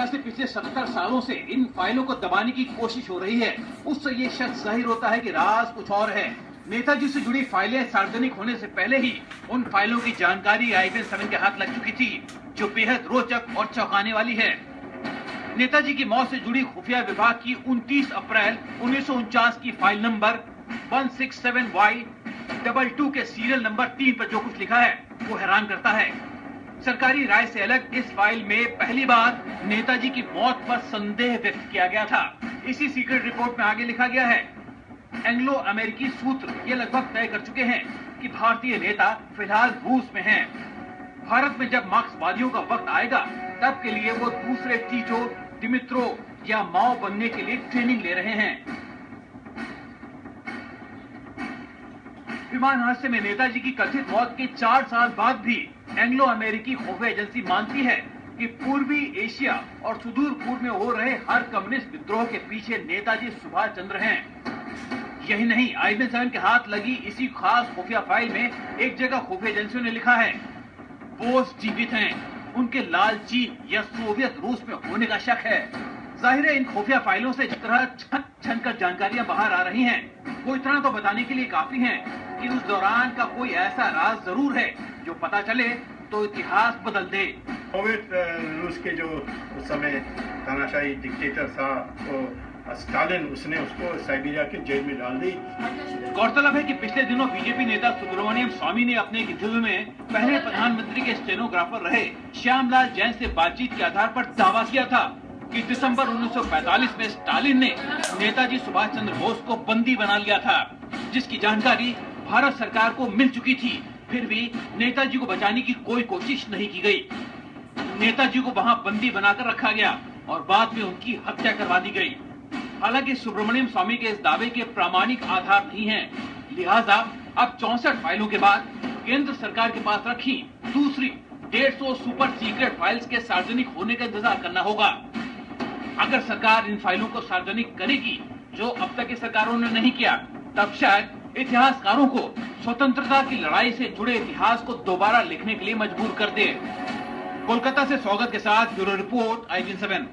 तरह से पिछले 70 सालों से इन फाइलों को दबाने की कोशिश हो रही है, उससे ये शक जाहिर होता है कि राज कुछ और है। नेताजी से जुड़ी फाइलें सार्वजनिक होने से पहले ही उन फाइलों की जानकारी IBN-7 के हाथ लग चुकी थी, जो बेहद रोचक और चौंकाने वाली है। नेताजी की मौत से जुड़ी खुफिया विभाग की 29 अप्रैल 1949 की फाइल नंबर 167Y22 के सीरियल नंबर 3 पर जो कुछ लिखा है वो हैरान करता है। सरकारी राय से अलग इस फाइल में पहली बार नेताजी की मौत पर संदेह व्यक्त किया गया था। इसी सीक्रेट रिपोर्ट में आगे लिखा गया है, एंग्लो अमेरिकी सूत्र ये लगभग तय कर चुके हैं कि भारतीय नेता फिलहाल रूस में हैं। भारत में जब मार्क्सवादियों का वक्त आएगा तब के लिए वो दूसरे टीटो, दिमित्रो या माओ बनने के लिए ट्रेनिंग ले रहे हैं। विमान हादसे में नेताजी की कथित मौत के 4 साल बाद भी एंग्लो अमेरिकी खुफिया एजेंसी मानती है कि पूर्वी एशिया और सुदूर पूर्व में हो रहे हर कम्युनिस्ट विद्रोह के पीछे नेताजी सुभाष चंद्र हैं। यही नहीं, IBN-7 के हाथ लगी इसी खास खुफिया फाइल में एक जगह खुफिया एजेंसियों ने लिखा है, बोस जीवित हैं, उनके लाल चीन या सोवियत रूस में होने का शक है। जाहिर है इन खुफिया फाइलों से जिस तरह छन कर जानकारियां बाहर आ रही हैं, वो इतना तो बताने के लिए काफी हैं कि उस दौरान का कोई ऐसा राज जरूर है जो पता चले तो इतिहास बदल दे। सोवियत रूस के जो उस समय तानाशाही डिक्टेटर था वो स्टालिन, उसने उसको साइबेरिया के जेल में डाल दी। गौरतलब है कि पिछले दिनों बीजेपी नेता सुब्रमण्यम स्वामी ने अपने एक इंटरव्यू में पहले प्रधानमंत्री के स्टेनोग्राफर रहे श्यामलाल जैन से बातचीत के आधार पर दावा किया था कि दिसंबर 1945 में स्टालिन ने नेताजी सुभाष चंद्र बोस को बंदी बना लिया था, जिसकी जानकारी भारत सरकार को मिल चुकी थी। फिर भी नेताजी को बचाने की कोई कोशिश नहीं की गई। नेताजी को वहां बंदी बनाकर रखा गया और बाद में उनकी हत्या करवा दी गई। हालांकि सुब्रमण्यम स्वामी के इस दावे के प्रामाणिक आधार नहीं हैं, लिहाजा अब 64 फाइलों के बाद केंद्र सरकार के पास रखी दूसरी 150 सुपर सीक्रेट फाइल्स के सार्वजनिक होने का इंतजार करना होगा। अगर सरकार इन फाइलों को सार्वजनिक करेगी, जो अब तक की सरकारों ने नहीं किया, तब शायद इतिहासकारों को स्वतंत्रता की लड़ाई से जुड़े इतिहास को दोबारा लिखने के लिए मजबूर कर दे। कोलकाता से स्वागत के साथ ब्यूरो रिपोर्ट IBN-7।